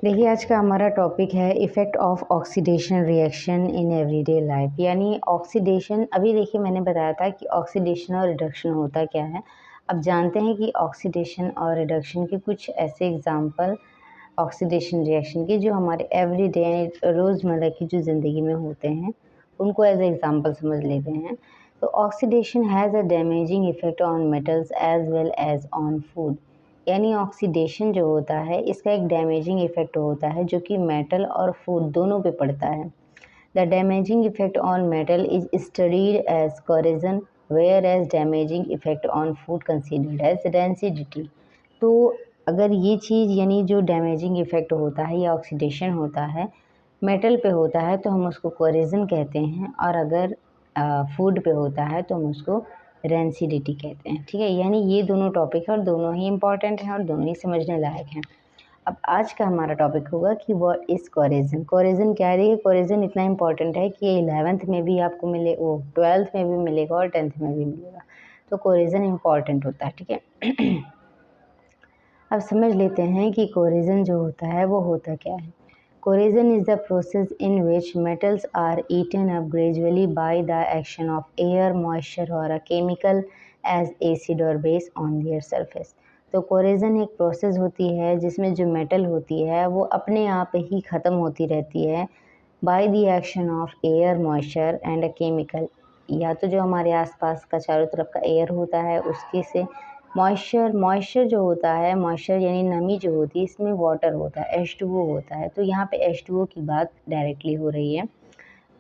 देखिए, आज का हमारा टॉपिक है effect of oxidation reaction in everyday life. यानी ऑक्सीडेशन, अभी देखिए मैंने बताया था कि ऑक्सीडेशन और रिडक्शन होता क्या है। अब जानते हैं कि ऑक्सीडेशन और रिडक्शन के कुछ ऐसे एग्जांपल ऑक्सीडेशन रिएक्शन के जो हमारे एवरीडे रोज़मर्रा की जो ज़िंदगी में होते हैं, उनको एज एग्जांपल समझ लेते हैं। तो oxidation has a damaging effect on metals as well as on food. यानी ऑक्सीडेशन जो होता है इसका एक डैमेजिंग इफ़ेक्ट होता है जो कि मेटल और फूड दोनों पे पड़ता है। The damaging effect on metal is studied as corrosion, whereas damaging effect on food considered as rancidity. तो अगर ये चीज़ यानी जो डैमेजिंग इफ़ेक्ट होता है या ऑक्सीडेशन होता है मेटल पे होता है तो हम उसको कोरोजन कहते हैं, और अगर फूड पे होता है तो हम उसको रेंसिडिटी कहते हैं। ठीक है, यानी ये दोनों टॉपिक है और दोनों ही इम्पॉर्टेंट हैं और दोनों ही समझने लायक हैं। अब आज का हमारा टॉपिक होगा कि व्हाट इज़ कोरोजन। कोरोजन क्या है? देखिए, कोरोजन इतना इम्पॉर्टेंट है कि 11th में भी आपको मिले, वो 12th में भी मिलेगा और 10th में भी मिलेगा। तो कोरोजन इम्पॉर्टेंट होता है। ठीक है। अब समझ लेते हैं कि कोरोजन जो होता है वो होता क्या है। Corrosion is the process in which metals are eaten up gradually by the action of air, moisture or a chemical as acid or base on their surface। तो corrosion एक प्रोसेस होती है जिसमें जो मेटल होती है वो अपने आप ही ख़त्म होती रहती है by the action of air, moisture and a chemical. या तो जो हमारे आसपास का चारों तरफ का एयर होता है उसके से, मॉइस्चर जो होता है, मॉइस्चर यानी नमी जो होती है, इसमें वाटर होता है, H2O होता है। तो यहाँ पे H2O की बात डायरेक्टली हो रही है,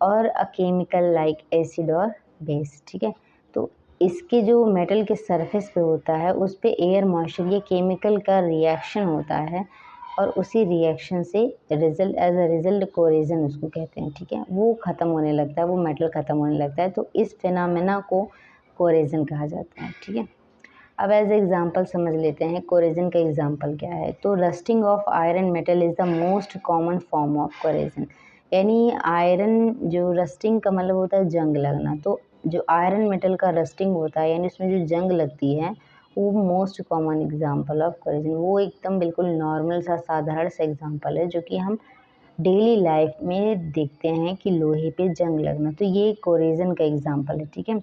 और अ केमिकल लाइक एसिड और बेस। ठीक है, तो इसके जो मेटल के सरफेस पे होता है उस पे एयर, मॉइस्चर, ये केमिकल का रिएक्शन होता है, और उसी रिएक्शन से result, as a result corrosion उसको कहते हैं। ठीक है, वो ख़त्म होने लगता है, वो मेटल ख़त्म होने लगता है, तो इस फिनोमेना को कोरोजन कहा जाता है। ठीक है, अब एज एग्जांपल समझ लेते हैं कोरोजन का एग्जांपल क्या है। तो rusting of iron metal is the most common form of corrosion. यानी आयरन जो रस्टिंग का मतलब होता है जंग लगना, तो जो आयरन मेटल का रस्टिंग होता है यानी उसमें जो जंग लगती है वो most common example of corrosion. वो एकदम बिल्कुल नॉर्मल सा साधारण सा एग्जांपल है जो कि हम डेली लाइफ में देखते हैं कि लोहे पे जंग लगना, तो ये कोरोजन का एग्जांपल है। ठीक है,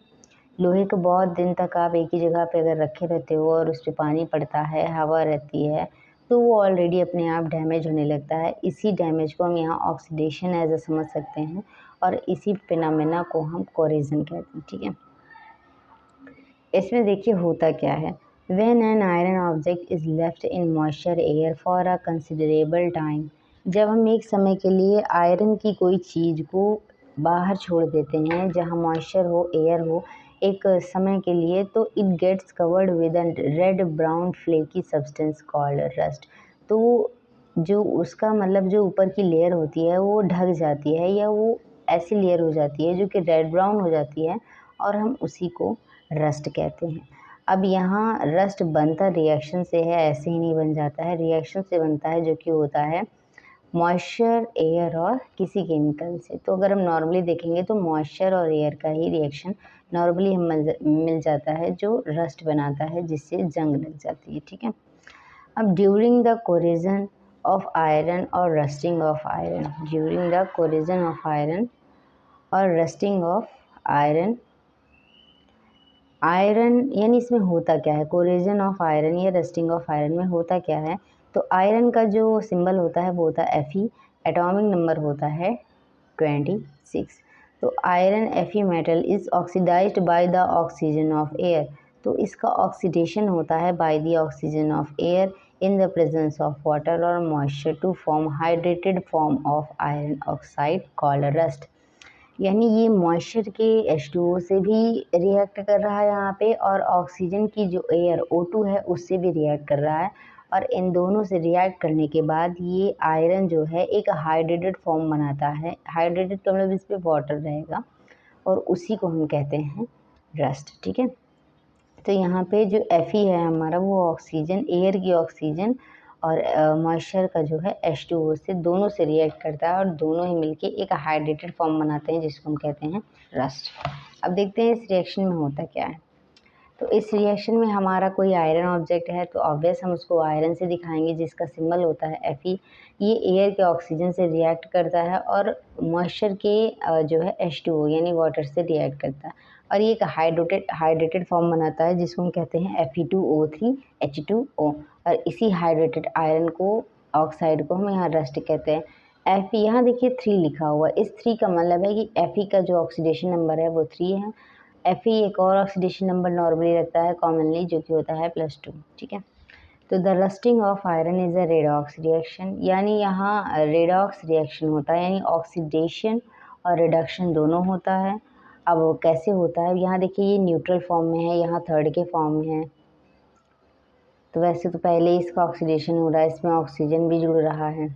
लोहे को बहुत दिन तक आप एक ही जगह पे अगर रखे रहते हो और उस पे पानी पड़ता है, हवा रहती है, तो वो ऑलरेडी अपने आप डैमेज होने लगता है। इसी डैमेज को हम यहाँ ऑक्सीडेशन एज अ समझ सकते हैं, और इसी फिनोमेना को हम कोरोजन कहते हैं। ठीक है, इसमें देखिए होता क्या है। When an iron object is left in moisture air for a considerable time, जब हम एक समय के लिए आयरन की कोई चीज़ को बाहर छोड़ देते हैं जहाँ मॉइस्चर हो, एयर हो, एक समय के लिए, तो it gets covered with a red brown flaky substance called rust. तो जो उसका मतलब जो ऊपर की लेयर होती है वो ढक जाती है, या वो ऐसी लेयर हो जाती है जो कि रेड ब्राउन हो जाती है, और हम उसी को रस्ट कहते हैं। अब यहाँ रस्ट बनता रिएक्शन से है, ऐसे ही नहीं बन जाता है, रिएक्शन से बनता है जो कि होता है मॉइस्चर, एयर और किसी केमिकल से। तो अगर हम नॉर्मली देखेंगे तो मॉइस्चर और एयर का ही रिएक्शन नॉर्मली हम मिल जाता है जो रस्ट बनाता है, जिससे जंग लग जाती है। ठीक है, अब during the corrosion of iron और rusting of iron, during the corrosion of iron और रस्टिंग ऑफ आयरन, आयरन यानी इसमें होता क्या है, कोरोजन ऑफ आयरन या रस्टिंग ऑफ आयरन में होता क्या है। तो आयरन का जो सिंबल होता है वो होता है Fe, एटॉमिक नंबर होता है 26। तो iron Fe metal is oxidized by the oxygen of air, तो इसका ऑक्सीडेशन होता है by the oxygen of air in the presence of water और moisture to form hydrated form of iron oxide called rust. यानी ये moisture के H2O से भी रिएक्ट कर रहा है यहाँ पे, और ऑक्सीजन की जो एयर O2 है उससे भी रिएक्ट कर रहा है, और इन दोनों से रिएक्ट करने के बाद ये आयरन जो है एक हाइड्रेटेड फॉर्म बनाता है। हाइड्रेटेड का मतलब इस पर वाटर रहेगा, और उसी को हम कहते हैं रस्ट। ठीक है, तो यहाँ पे जो Fe है हमारा वो ऑक्सीजन, एयर की ऑक्सीजन और मॉइस्चर का जो है H2O से, दोनों से रिएक्ट करता है और दोनों ही मिलके एक हाइड्रेटेड फॉर्म बनाते हैं जिसको हम कहते हैं रस्ट। अब देखते हैं इस रिएक्शन में होता क्या है। तो इस रिएक्शन में हमारा कोई आयरन ऑब्जेक्ट है तो ऑब्वियस हम उसको आयरन से दिखाएंगे, जिसका सिंबल होता है Fe। ये एयर के ऑक्सीजन से रिएक्ट करता है और मॉइस्चर के जो है H2O यानी वाटर से रिएक्ट करता है, और ये एक हाइड्रेटेड फॉर्म बनाता है जिसको हम कहते हैं Fe2O3 H2O। और इसी हाइड्रेटेड आयरन को, ऑक्साइड को, हम यहाँ रस्ट कहते हैं। Fe यहाँ देखिए 3 लिखा हुआ है, इस 3 का मतलब है कि Fe का जो ऑक्सीडेशन नंबर है वो 3 है। Fe एक और ऑक्सीडेशन नंबर नॉर्मली रहता है कॉमनली, जो कि होता है +2। ठीक है, तो the rusting of iron is a redox reaction, यानी यहाँ रेडॉक्स रिएक्शन होता है, यानी ऑक्सीडेशन और रिडक्शन दोनों होता है। अब वो कैसे होता है, यहाँ देखिए ये न्यूट्रल फॉर्म में है, यहाँ थर्ड के फॉर्म में है। तो वैसे तो पहले ही इसका ऑक्सीडेशन हो रहा है, इसमें ऑक्सीजन भी जुड़ रहा है।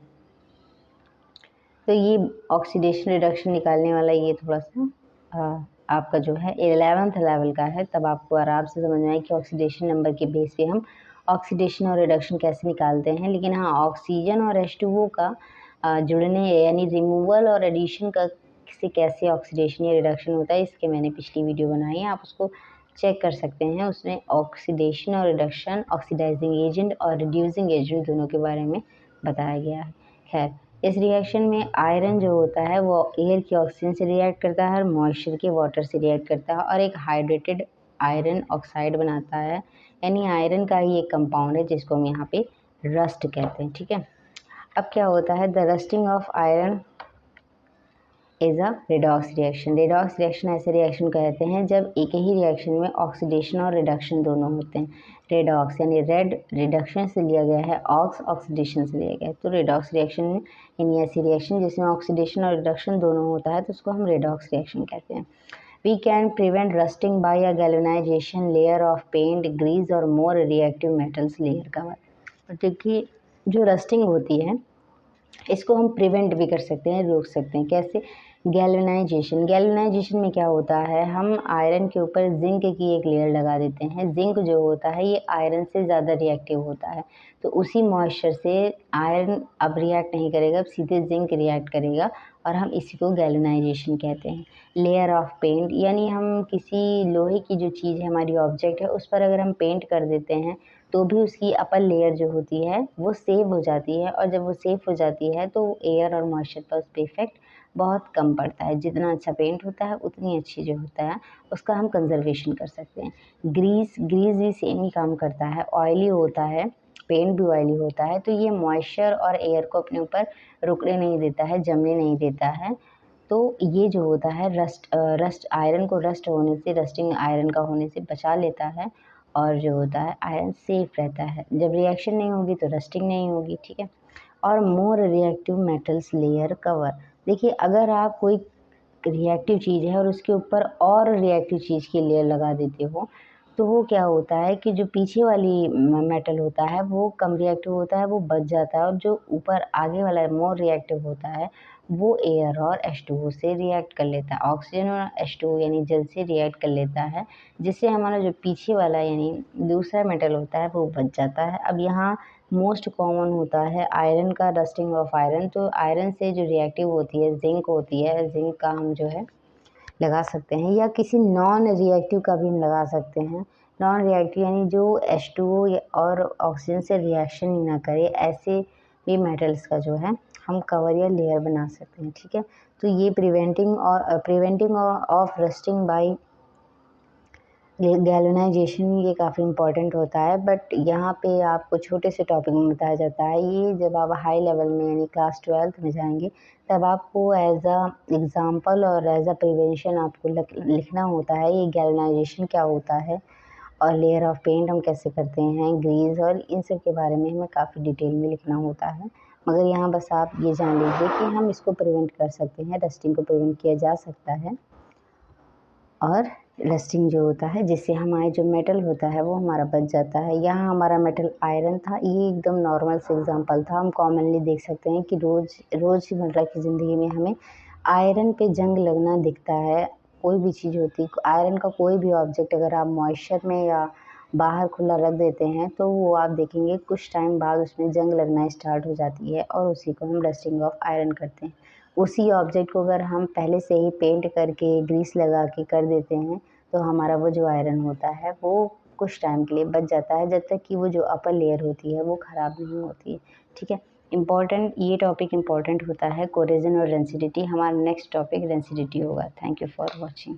तो ये ऑक्सीडेशन रिडक्शन निकालने वाला ये थोड़ा सा आपका जो है 11th लेवल का है, तब आपको आराम से समझ में आए कि ऑक्सीडेशन नंबर के बेस पे हम ऑक्सीडेशन और रिडक्शन कैसे निकालते हैं। लेकिन हाँ, ऑक्सीजन और H2O का जुड़ने यानी रिमूवल और एडिशन का से कैसे ऑक्सीडेशन या रिडक्शन होता है, इसके मैंने पिछली वीडियो बनाई है, आप उसको चेक कर सकते हैं। उसमें ऑक्सीडेशन और रिडक्शन, ऑक्सीडाइजिंग एजेंट और रिड्यूसिंग एजेंट दोनों के बारे में बताया गया है। खैर, इस रिएक्शन में आयरन जो होता है वो एयर के ऑक्सीजन से रिएक्ट करता है और मॉइस्चर के वाटर से रिएक्ट करता है और एक हाइड्रेटेड आयरन ऑक्साइड बनाता है, यानी आयरन का ही एक कंपाउंड है जिसको हम यहाँ पे रस्ट कहते हैं। ठीक है, अब क्या होता है, the rusting of iron is a redox reaction. Redox reaction ऐसे रिएक्शन कहते हैं जब एक ही रिएक्शन में ऑक्सीडेशन और रिडक्शन दोनों होते हैं। रेडॉक्स यानी रेड रिडक्शन से लिया गया है, ऑक्स ऑक्सीडेशन से लिया गया है। तो रेडॉक्स रिएक्शन यानी ऐसी रिएक्शन जिसमें ऑक्सीडेशन और रिडक्शन दोनों होता है, तो उसको हम रेडॉक्स रिएक्शन कहते हैं। We can prevent rusting by a galvanization layer of paint, grease और more reactive metals layer cover. देखिए, जो रस्टिंग होती है इसको हम प्रिवेंट भी कर सकते हैं, रोक सकते हैं। कैसे? गैल्वेनाइजेशन में क्या होता है, हम आयरन के ऊपर जिंक की एक लेयर लगा देते हैं। जिंक जो होता है ये आयरन से ज़्यादा रिएक्टिव होता है, तो उसी मॉइस्चर से आयरन अब रिएक्ट नहीं करेगा, अब सीधे जिंक रिएक्ट करेगा, और हम इसी को गैल्वेनाइजेशन कहते हैं। लेयर ऑफ पेंट यानी हम किसी लोहे की जो चीज़ है, हमारी ऑब्जेक्ट है, उस पर अगर हम पेंट कर देते हैं तो भी उसकी अपर लेयर जो होती है वो सेव हो जाती है, और जब वो सेव हो जाती है तो एयर और मॉइस्चर पर उस पर इफेक्ट बहुत कम पड़ता है। जितना अच्छा पेंट होता है उतनी अच्छी जो होता है उसका हम कंजर्वेशन कर सकते हैं। ग्रीस भी सेम ही काम करता है, ऑयली होता है, पेंट भी ऑयली होता है, तो ये मॉइस्चर और एयर को अपने ऊपर रुकने नहीं देता है, जमने नहीं देता है। तो ये जो होता है रस्ट आयरन को रस्ट होने से, रस्टिंग आयरन का होने से बचा लेता है, और जो होता है आयरन सेफ रहता है। जब रिएक्शन नहीं होगी तो रस्टिंग नहीं होगी। ठीक है, और more reactive metals layer cover. देखिए, अगर आप कोई रिएक्टिव चीज़ है और उसके ऊपर और रिएक्टिव चीज़ की लेयर लगा देते हो, तो वो क्या होता है कि जो पीछे वाली मेटल होता है वो कम रिएक्टिव होता है, वो बच जाता है, और जो ऊपर आगे वाला मोर रिएक्टिव होता है वो एयर और H2O से रिएक्ट कर लेता है, ऑक्सीजन और H2O यानी जल से रिएक्ट कर लेता है, जिससे हमारा जो पीछे वाला यानी दूसरा मेटल होता है वो बच जाता है। अब यहाँ मोस्ट कॉमन होता है आयरन का, रस्टिंग ऑफ आयरन। तो आयरन से जो रिएक्टिव होती है जिंक होती है, जिंक का हम जो है लगा सकते हैं, या किसी नॉन रिएक्टिव का भी हम लगा सकते हैं। नॉन रिएक्टिव यानी जो H2O और ऑक्सीजन से रिएक्शन ही ना करे, ऐसे भी मेटल्स का जो है हम कवर या लेयर बना सकते हैं। ठीक है, तो ये preventing of rusting by galvanization ये काफ़ी इम्पोर्टेंट होता है, बट यहाँ पे आपको छोटे से टॉपिक में बताया जाता है। ये जब आप हाई लेवल में यानी क्लास 12th में जाएंगे तब आपको एज अ एग्ज़ाम्पल और एज अ प्रिवेंशन आपको लिखना होता है ये गैल्वेनाइजेशन क्या होता है, और लेयर ऑफ पेंट हम कैसे करते हैं, ग्रीस, और इन सब के बारे में हमें काफ़ी डिटेल में लिखना होता है। मगर यहाँ बस आप ये जान लीजिए कि हम इसको प्रिवेंट कर सकते हैं, रस्टिंग को प्रिवेंट किया जा सकता है। और रस्टिंग जो होता है जिससे हमारे जो मेटल होता है वो हमारा बच जाता है। यहाँ हमारा मेटल आयरन था, ये एकदम नॉर्मल से एग्जांपल था। हम कॉमनली देख सकते हैं कि रोज़मर्रा की ज़िंदगी में हमें आयरन पे जंग लगना दिखता है। कोई भी चीज़ होती है, आयरन का कोई भी ऑब्जेक्ट अगर आप मॉइस्चर में या बाहर खुला रख देते हैं तो वो आप देखेंगे कुछ टाइम बाद उसमें जंग लगना स्टार्ट हो जाती है, और उसी को हम रस्टिंग ऑफ आयरन करते हैं। उसी ऑब्जेक्ट को अगर हम पहले से ही पेंट करके ग्रीस लगा के कर देते हैं तो हमारा वो जो आयरन होता है वो कुछ टाइम के लिए बच जाता है, जब तक कि वो जो अपर लेयर होती है वो ख़राब नहीं होती है। ठीक है, इम्पॉर्टेंट ये टॉपिक इम्पॉर्टेंट होता है कोरेजन और डेंसिटी। हमारा नेक्स्ट टॉपिक डेंसिटी होगा। Thank you for watching.